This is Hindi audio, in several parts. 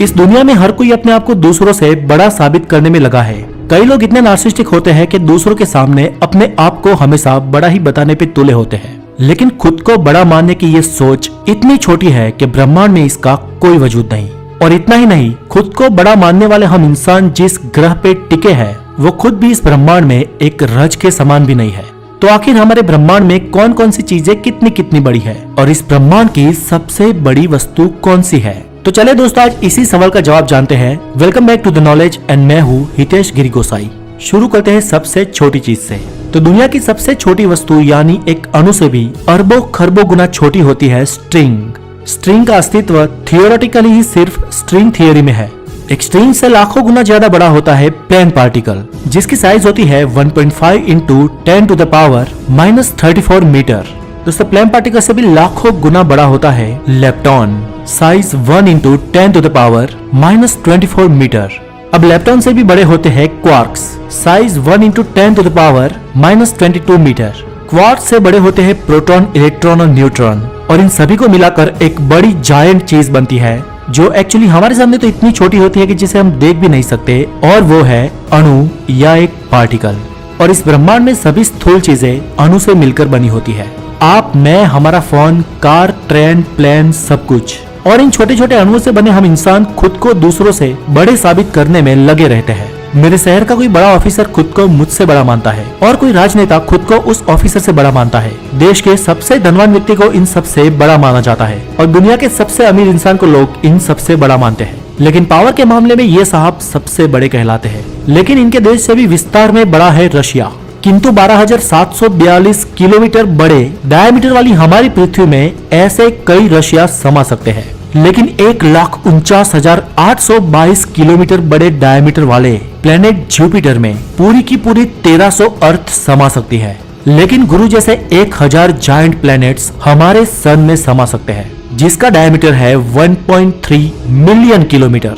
इस दुनिया में हर कोई अपने आप को दूसरों से बड़ा साबित करने में लगा है। कई लोग इतने नार्सिसिस्टिक होते हैं कि दूसरों के सामने अपने आप को हमेशा बड़ा ही बताने पे तुले होते हैं, लेकिन खुद को बड़ा मानने की ये सोच इतनी छोटी है कि ब्रह्मांड में इसका कोई वजूद नहीं। और इतना ही नहीं, खुद को बड़ा मानने वाले हम इंसान जिस ग्रह पे टिके हैं वो खुद भी इस ब्रह्मांड में एक रज के समान भी नहीं है। तो आखिर हमारे ब्रह्मांड में कौन कौन सी चीजें कितनी कितनी बड़ी है और इस ब्रह्मांड की सबसे बड़ी वस्तु कौन सी है? तो चले दोस्तों, आज इसी सवाल का जवाब जानते हैं। Welcome back to the knowledge and मैं हूँ हितेश गिरी गोसाई। शुरू करते हैं सबसे छोटी चीज से। तो दुनिया की सबसे छोटी वस्तु यानी एक अणु से भी अरबों खरबों गुना छोटी होती है स्ट्रिंग। स्ट्रिंग का अस्तित्व थियोरेटिकली ही सिर्फ स्ट्रिंग थियोरी में है। एक स्ट्रिंग से लाखों गुना ज्यादा बड़ा होता है प्लेन पार्टिकल, जिसकी साइज होती है 1.5 into 10 to the power -34 metre. दोस्तों, प्लेन पार्टिकल से भी लाखों गुना बड़ा होता है lepton, size 1 into 10 to the power -24 metre. अब लेप्टॉन से भी बड़े होते हैं quarks, size 1 into 10 to the power -22 metre. Quarks से बड़े होते हैं प्रोटॉन, इलेक्ट्रॉन और न्यूट्रॉन, और इन सभी को मिलाकर एक बड़ी जायंट चीज बनती है जो एक्चुअली हमारे सामने तो इतनी छोटी होती है कि जिसे हम देख भी नहीं सकते, और वो है अणु या एक पार्टिकल। और इस ब्रह्मांड में सभी स्थूल चीजें अणु से मिलकर बनी होती है। आप, मैं, हमारा फोन, कार, ट्रेन, प्लेन, सब कुछ। और इन छोटे छोटे अणुओं से बने हम इंसान खुद को दूसरों से बड़े साबित करने में लगे रहते हैं। मेरे शहर का कोई बड़ा ऑफिसर खुद को मुझसे बड़ा मानता है और कोई राजनेता खुद को उस ऑफिसर से बड़ा मानता है। देश के सबसे धनवान व्यक्ति को इन सबसे बड़ा माना जाता है और दुनिया के सबसे अमीर इंसान को लोग इन सबसे बड़ा मानते हैं। लेकिन पावर के मामले में ये साहब सबसे बड़े कहलाते हैं। लेकिन इनके देश से भी विस्तार में बड़ा है रशिया। किंतु 12,742 किलोमीटर बड़े डायमीटर वाली हमारी पृथ्वी में ऐसे कई रशिया समा सकते हैं। लेकिन 1,49,822 किलोमीटर बड़े डायमीटर वाले प्लेनेट जुपिटर में पूरी की पूरी 1300 अर्थ समा सकती है। लेकिन गुरु जैसे 1000 जायंट प्लैनेट्स हमारे सन में समा सकते हैं, जिसका डायमीटर है 1.3 मिलियन किलोमीटर।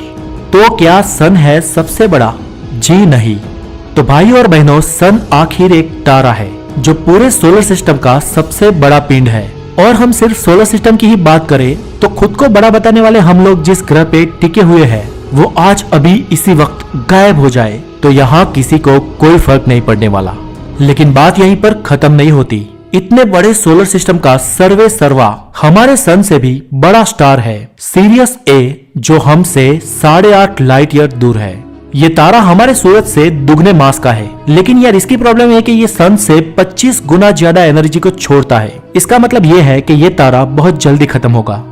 तो क्या सन है सबसे बड़ा? जी नहीं। तो भाइयों और बहनों, सन आखिर एक तारा है जो पूरे सोलर सिस्टम का सबसे बड़ा पिंड है। और हम सिर्फ सोलर सिस्टम की ही बात करें तो खुद को बड़ा बताने वाले हम लोग जिस ग्रह पे टिके हुए हैं वो आज अभी इसी वक्त गायब हो जाए तो यहाँ किसी को कोई फर्क नहीं पड़ने वाला। लेकिन बात यहीं पर खत्म नहीं होती। इतने बड़े सोलर सिस्टम का सर्वे सर्वा हमारे सन से भी बड़ा स्टार है सीरियस ए, जो हमसे 8.5 लाइट ईयर दूर है। ये तारा हमारे सूरज से दुगने मास का है, लेकिन यार इसकी प्रॉब्लम है कि ये सन से 25 गुना ज्यादा एनर्जी को छोड़ता है। इसका मतलब ये है कि ये तारा बहुत जल्दी खत्म होगा।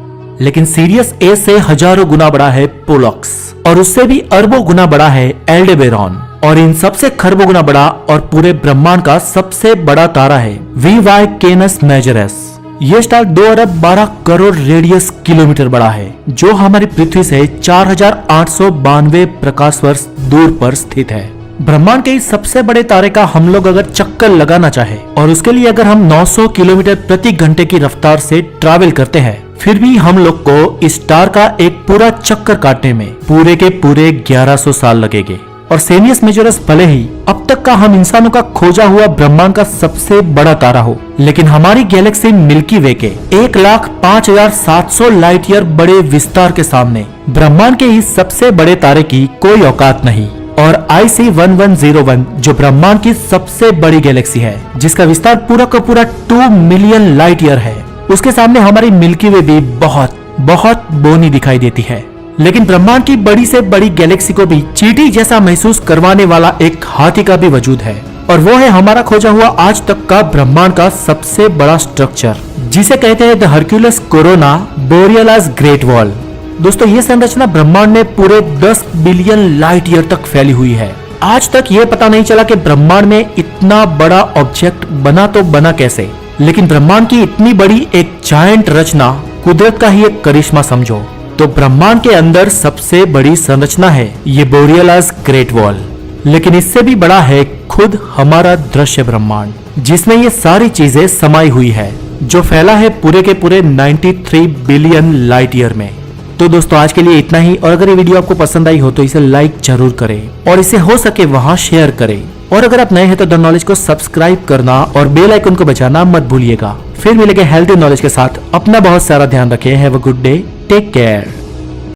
लेकिन सीरियस ए से हजारों गुना बड़ा है पोलक्स, और उससे भी अरबों गुना बड़ा है एल्डेबेरॉन, और इन सबसे खरबों गुना बड़ा और पूरे ब्रह्मांड का सबसे बड़ा तारा है वी कैनस मेजरस। ये स्टार 2 अरब 12 करोड़ रेडियस किलोमीटर बड़ा है, जो हमारी पृथ्वी से 4892 प्रकाश वर्ष दूर पर स्थित है। ब्रह्मांड के इस सबसे बड़े तारे का हम लोग अगर चक्कर लगाना चाहे और उसके लिए अगर हम 900 किलोमीटर प्रति घंटे की रफ्तार से ट्रैवल करते हैं, फिर भी हम लोग को इस स्टार का एक पूरा चक्कर काटने में पूरे के पूरे 1100 साल लगेंगे। और सेनियस मेजोरस भले ही अब तक का हम इंसानों का खोजा हुआ ब्रह्मांड का सबसे बड़ा तारा हो, लेकिन हमारी गैलेक्सी मिल्की वे के 1,05,700 लाइट ईयर बड़े विस्तार के सामने ब्रह्मांड के इस सबसे बड़े तारे की कोई औकात नहीं। और IC1101 जो ब्रह्मांड की सबसे बड़ी गैलेक्सी है, जिसका विस्तार पूरा का पूरा 2 मिलियन लाइट ईयर है, उसके सामने हमारी मिल्की वे भी बहुत बहुत बोनी दिखाई देती है। लेकिन ब्रह्मांड की बड़ी से बड़ी गैलेक्सी को भी चींटी जैसा महसूस करवाने वाला एक हाथी का भी वजूद है, और वो है हमारा खोजा हुआ आज तक का ब्रह्मांड का सबसे बड़ा स्ट्रक्चर, जिसे कहते हैं the Hercules corona borealis great wall. दोस्तों, ये संरचना ब्रह्मांड में पूरे 10 बिलियन लाइट ईयर तक फैली हुई है। आज तक ये पता नहीं चला कि ब्रह्मांड में इतना बड़ा ऑब्जेक्ट बना तो बना कैसे, लेकिन ब्रह्मांड की इतनी बड़ी एक जायंट रचना कुदरत का ही एक करिश्मा समझो। तो ब्रह्मांड के अंदर सबसे बड़ी संरचना है ये बोरियलास ग्रेट वॉल, लेकिन इससे भी बड़ा है खुद हमारा दृश्य ब्रह्मांड, जिसमें ये सारी चीजें समाई हुई है, जो फैला है पूरे के पूरे 93 बिलियन लाइट ईयर में। तो दोस्तों, आज के लिए इतना ही। और अगर ये वीडियो आपको पसंद आई हो तो इसे लाइक जरूर करें और इसे हो सके वहां शेयर करें। और अगर आप नए हैं तो द नॉलेज को सब्सक्राइब करना और बेल आइकन को बजाना मत भूलिएगा। फिर मिलेंगे हेल्थी नॉलेज के साथ। अपना बहुत सारा ध्यान रखें। Have a good day, take care.